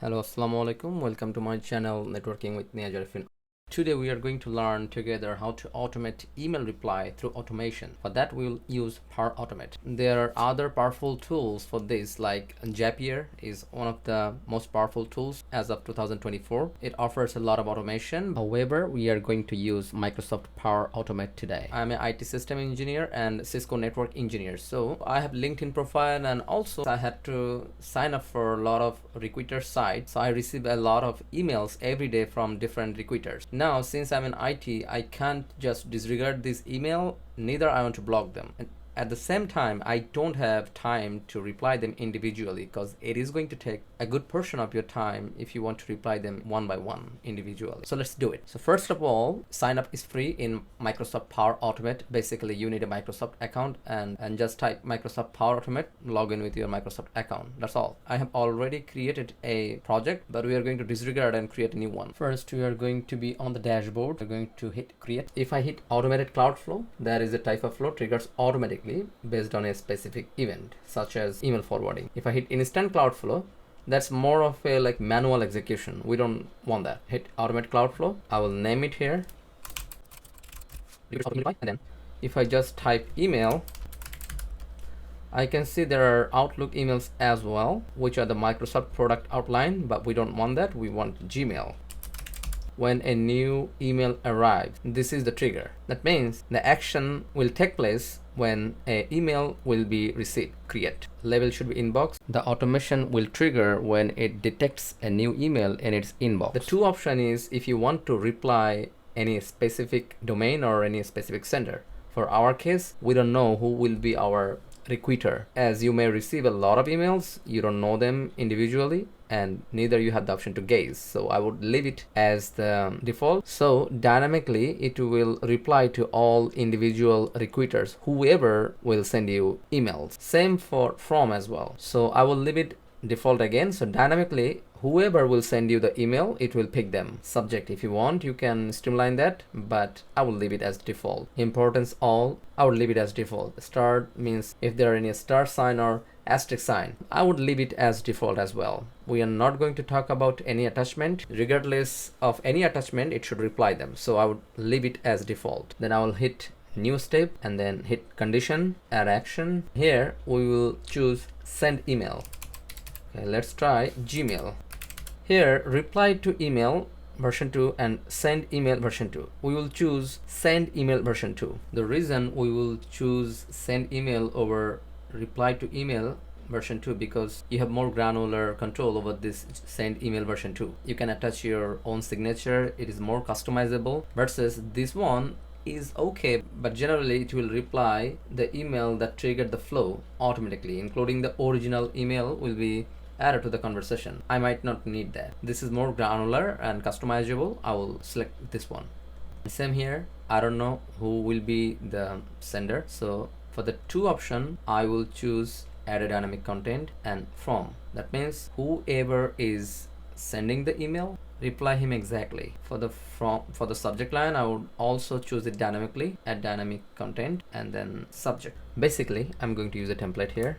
Hello, assalamu alaikum. Welcome to my channel Networking with Nia Jarifin. Today we are going to learn together how to automate email reply through automation. For that we'll use Power Automate. There are other powerful tools for this, like Zapier is one of the most powerful tools as of 2024. It offers a lot of automation. However, we are going to use Microsoft Power Automate today. I'm an IT system engineer and Cisco network engineer. So I have LinkedIn profile, and also I had to sign up for a lot of recruiter sites. So I receive a lot of emails every day from different recruiters. Now, since I'm in IT, I can't just disregard this email, neither I want to block them. And at the same time, I don't have time to reply them individually, because it is going to take a good portion of your time if you want to reply them one by one individually. So let's do it. So first of all, sign up is free in Microsoft Power Automate. Basically, you need a Microsoft account and just type Microsoft Power Automate, log in with your Microsoft account. That's all. I have already created a project, but we are going to disregard and create a new one. First, we are going to be on the dashboard. We're going to hit create. If I hit automated cloud flow, that is a type of flow triggers automatically based on a specific event, such as email forwarding. If I hit instant cloud flow, that's more of a like manual execution. We don't want that. Hit automate cloud flow. I will name it here. And then if I just type email, I can see there are Outlook emails as well, which are the Microsoft product outline, but we don't want that. We want Gmail. When a new email arrives, this is the trigger. That means the action will take place when an email will be received. Create. Label should be inbox. The automation will trigger when it detects a new email in its inbox. The two option is if you want to reply any specific domain or any specific sender. For our case, we don't know who will be our recruiter. As you may receive a lot of emails, you don't know them individually, and neither you have the option to gaze. So I would leave it as the default. So dynamically it will reply to all individual recruiters, whoever will send you emails. Same for from as well. So I will leave it default again. So dynamically whoever will send you the email, it will pick them. Subject, if you want, you can streamline that, but I will leave it as default. Importance all, I will leave it as default. Star means if there are any star sign or asterisk sign, I would leave it as default as well. We are not going to talk about any attachment. Regardless of any attachment, it should reply them. So I would leave it as default. Then I will hit new step and then hit condition, add action. Here we will choose send email. Okay, let's try Gmail. Here, reply to email version 2 and send email version 2. We will choose send email version 2. The reason we will choose send email over reply to email version 2, because you have more granular control over this send email version 2. You can attach your own signature. It is more customizable, versus this one is okay, but generally it will reply the email that triggered the flow automatically, including the original email will be added to the conversation. I might not need that. This is more granular and customizable. I will select this one. Same here. I don't know who will be the sender, so for the two option, I will choose add a dynamic content and from. That means whoever is sending the email, reply him exactly. For the subject line, I would also choose it dynamically, add dynamic content and then subject. Basically, I'm going to use a template here.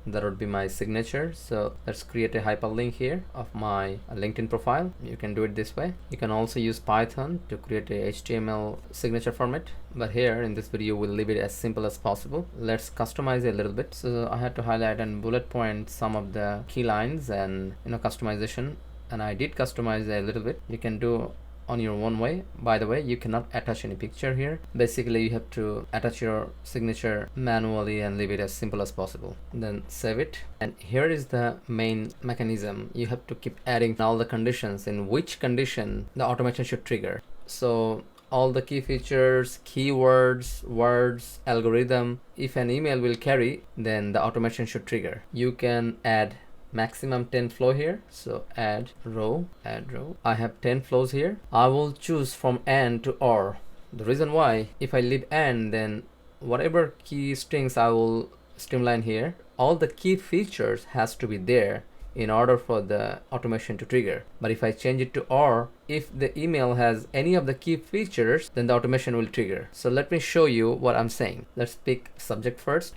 That would be my signature. So let's create a hyperlink here of my LinkedIn profile. You can do it this way. You can also use Python to create a HTML signature format, but here in this video we'll leave it as simple as possible. Let's customize it a little bit. So I had to highlight and bullet point some of the key lines and customization, and I did customize a little bit. You can do on your own way. By the way, you cannot attach any picture here. Basically, you have to attach your signature manually and leave it as simple as possible. Then save it. And here is the main mechanism. You have to keep adding all the conditions, in which condition the automation should trigger. So all the key features, keywords, words, algorithm. If an email will carry, then the automation should trigger. You can add maximum 10 flow here. So add row. I have 10 flows here. I will choose from and to or. The reason why, if I leave and, then whatever key strings I will streamline here, all the key features has to be there in order for the automation to trigger. But if I change it to or, if the email has any of the key features, then the automation will trigger. So let me show you what I'm saying. Let's pick subject first.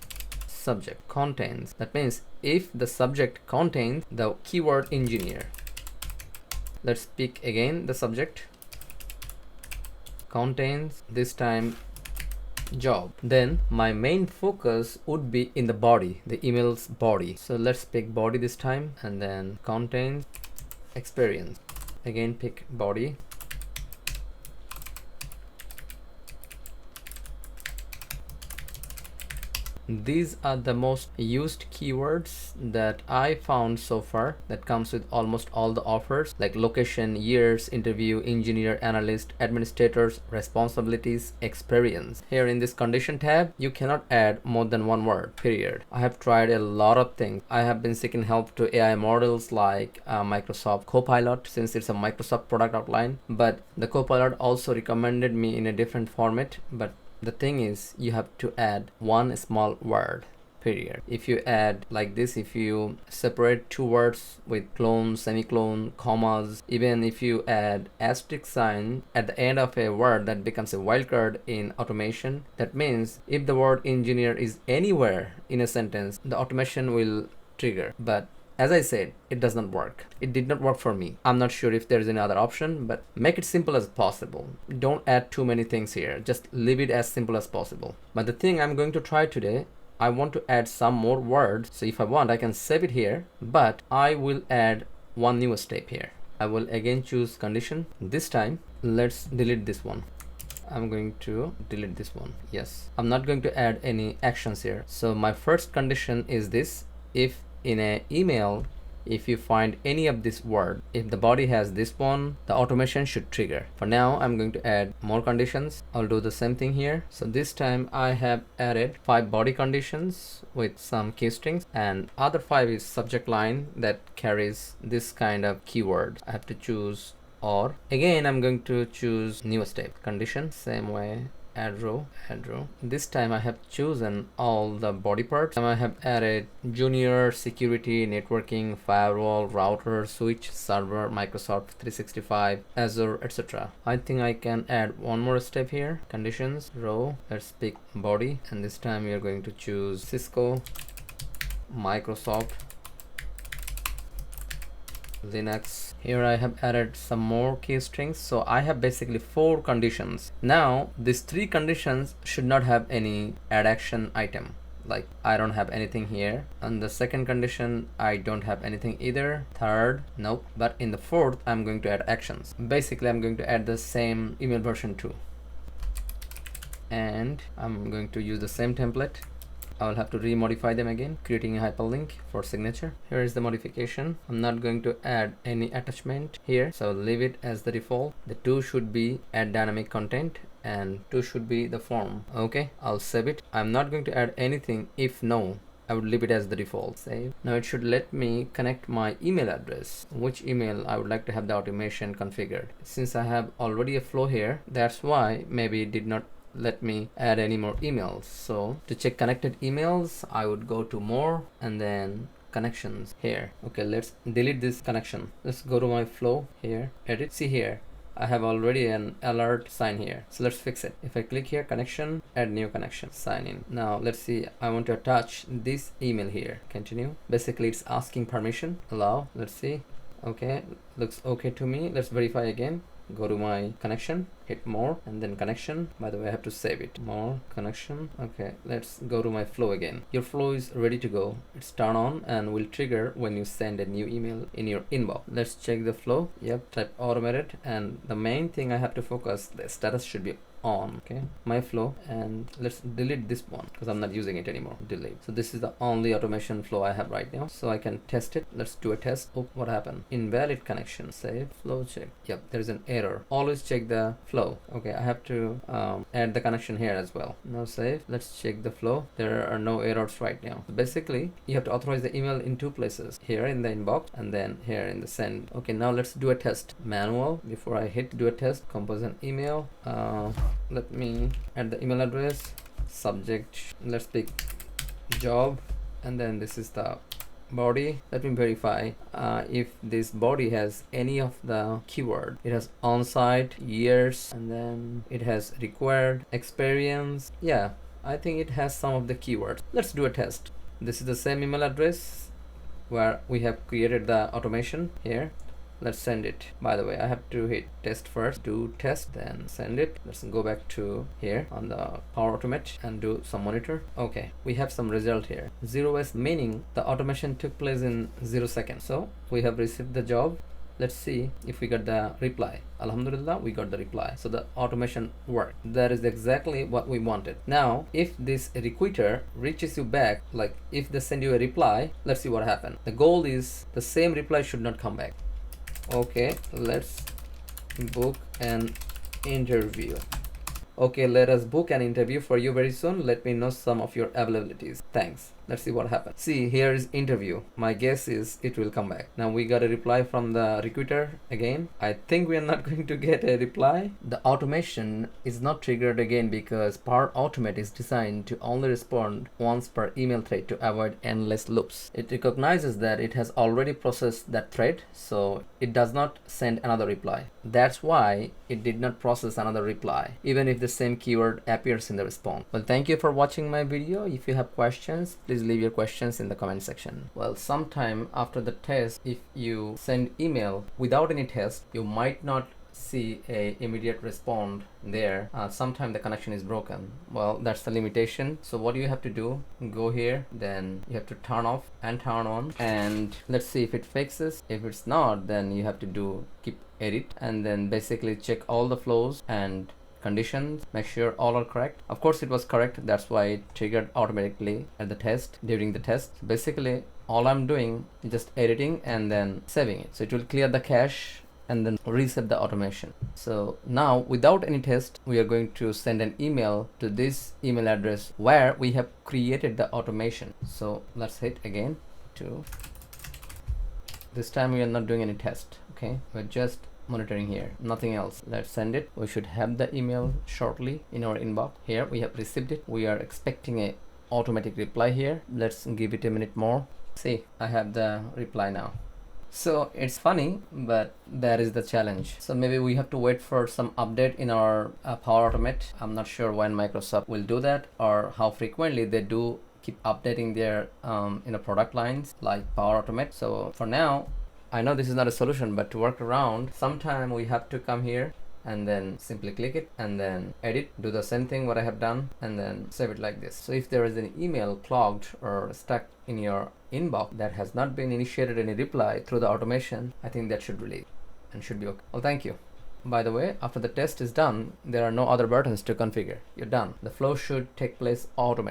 Subject contains, that means if the subject contains the keyword engineer, Let's pick again the subject, contains this time job. Then my main focus would be in the body, the email's body. So let's pick body this time, and then contains experience. Again pick body. These are the most used keywords that I found so far, that comes with almost all the offers, like location, years, interview, engineer, analyst, administrators, responsibilities, experience. Here in this condition tab, you cannot add more than one word, period. I have tried a lot of things. I have been seeking help to AI models like Microsoft Copilot, since it's a Microsoft product outline, but the Copilot also recommended me in a different format. But the thing is, you have to add one small word, period. If you add like this, if you separate two words with clone, semicolon, commas, even if you add asterisk sign at the end of a word, that becomes a wildcard in automation. That means if the word engineer is anywhere in a sentence, the automation will trigger. But as I said, it does not work. It did not work for me. I'm not sure if there's any other option, but make it simple as possible. Don't add too many things here. Just leave it as simple as possible. But the thing I'm going to try today, I want to add some more words. So if I want, I can save it here, but I will add one new step here. I will again choose condition. This time, let's delete this one. I'm going to delete this one. Yes, I'm not going to add any actions here. So my first condition is this: if in an email, if you find any of this word, if the body has this one, the automation should trigger. For now, I'm going to add more conditions. I'll do the same thing here. So this time I have added 5 body conditions with some key strings, and other 5 is subject line that carries this kind of keyword. I have to choose or. Again, I'm going to choose new step condition, same way. Add row. This time I have chosen all the body parts. I have added junior, security, networking, firewall, router, switch, server, Microsoft 365, Azure, etc. I think I can add one more step here. Conditions, row. Let's pick body, and this time we are going to choose Cisco, Microsoft, Linux. Here I have added some more key strings, so I have basically 4 conditions. Now these 3 conditions should not have any add action item, like I don't have anything here. And the second condition, I don't have anything either. Third, nope. But in the fourth, I'm going to add actions. Basically I'm going to add the same email version too, and I'm going to use the same template. I will have to remodify them again, creating a hyperlink for signature. Here is the modification. I'm not going to add any attachment here, so leave it as the default. The 2 should be add dynamic content, and 2 should be the form. Okay, I'll save it. I'm not going to add anything. If no, I would leave it as the default. Save. Now it should let me connect my email address, which email I would like to have the automation configured. Since I have already a flow here, that's why maybe it did not let me add any more emails. So to check connected emails, I would go to more and then connections here. Okay, let's delete this connection. Let's go to my flow here, edit. See here, I have already an alert sign here, so let's fix it. If I click here, connection, add new connection, sign in. Now let's see, I want to attach this email here. Continue. Basically it's asking permission. Allow. Let's see. Okay, looks okay to me. Let's verify again. Go to my connection, hit more, and then connection. By the way, I have to save it. More, connection. Okay, let's go to my flow again. Your flow is ready to go. It's turned on and will trigger when you send a new email in your inbox. Let's check the flow. Yep, type automated, and the main thing I have to focus, the status should be on. Okay, my flow, and let's delete this one because I'm not using it anymore. Delete. So this is the only automation flow I have right now, so I can test it. Let's do a test. Oh, what happened? Invalid connection. Save. Flow check. Yep, there is an error. Always check the flow. Okay, I have to add the connection here as well. Now save. Let's check the flow. There are no errors right now. So basically you have to authorize the email in 2 places, here in the inbox and then here in the send. Okay, now let's do a test. Manual. Before I hit do a test, compose an email. Let me add the email address, subject, let's pick job, and then this is the body. Let me verify if this body has any of the keyword. It has on-site, years, and then it has required, experience. Yeah, I think it has some of the keywords. Let's do a test. This is the same email address where we have created the automation here. let's send it. By the way, I have to hit test first, do test, then send it. Let's go back to here on the Power Automate and do some monitor. Okay, we have some result here. 0s meaning the automation took place in 0 seconds. So we have received the job. Let's see if we got the reply. Alhamdulillah, we got the reply. So the automation worked. That is exactly what we wanted. Now, if this recruiter reaches you back, like if they send you a reply, let's see what happened. The goal is the same reply should not come back. Okay, let's book an interview. Okay, let us book an interview for you very soon. Let me know some of your availabilities. Thanks. Let's see what happens. See, here is interview. My guess is it will come back. Now we got a reply from the recruiter again. I think we are not going to get a reply. The automation is not triggered again because Power Automate is designed to only respond once per email thread to avoid endless loops. It recognizes that it has already processed that thread, so it does not send another reply. That's why it did not process another reply, even if the same keyword appears in the response. Well, thank you for watching my video. If you have questions, please leave your questions in the comment section. Well, sometime after the test, if you send email without any test, you might not see a immediate response there. Sometime the connection is broken. Well, that's the limitation. So what you have to do, go here, then you have to turn off and turn on, and let's see if it fixes. If it's not, then you have to do keep edit, and then basically check all the flows and conditions, make sure all are correct. Of course it was correct, that's why it triggered automatically at the test, during the test. Basically all I'm doing is just editing and then saving it, so it will clear the cache and then reset the automation. So now without any test, we are going to send an email to this email address where we have created the automation. So let's hit again to, this time we are not doing any test. Okay, we're just monitoring here, nothing else. Let's send it. We should have the email shortly in our inbox. Here we have received it. We are expecting a automatic reply here. Let's give it a minute more. See, I have the reply now. So it's funny, but that is the challenge. So maybe we have to wait for some update in our Power Automate. I'm not sure when Microsoft will do that or how frequently they do keep updating their product lines like Power Automate. So for now, I know this is not a solution, but to work around, sometime we have to come here and then simply click it and then edit, do the same thing what I have done, and then save it like this. So if there is an email clogged or stuck in your inbox that has not been initiated any reply through the automation, I think that should release and should be okay. Well, thank you. By the way, after the test is done, there are no other buttons to configure. You're done. The flow should take place automatically.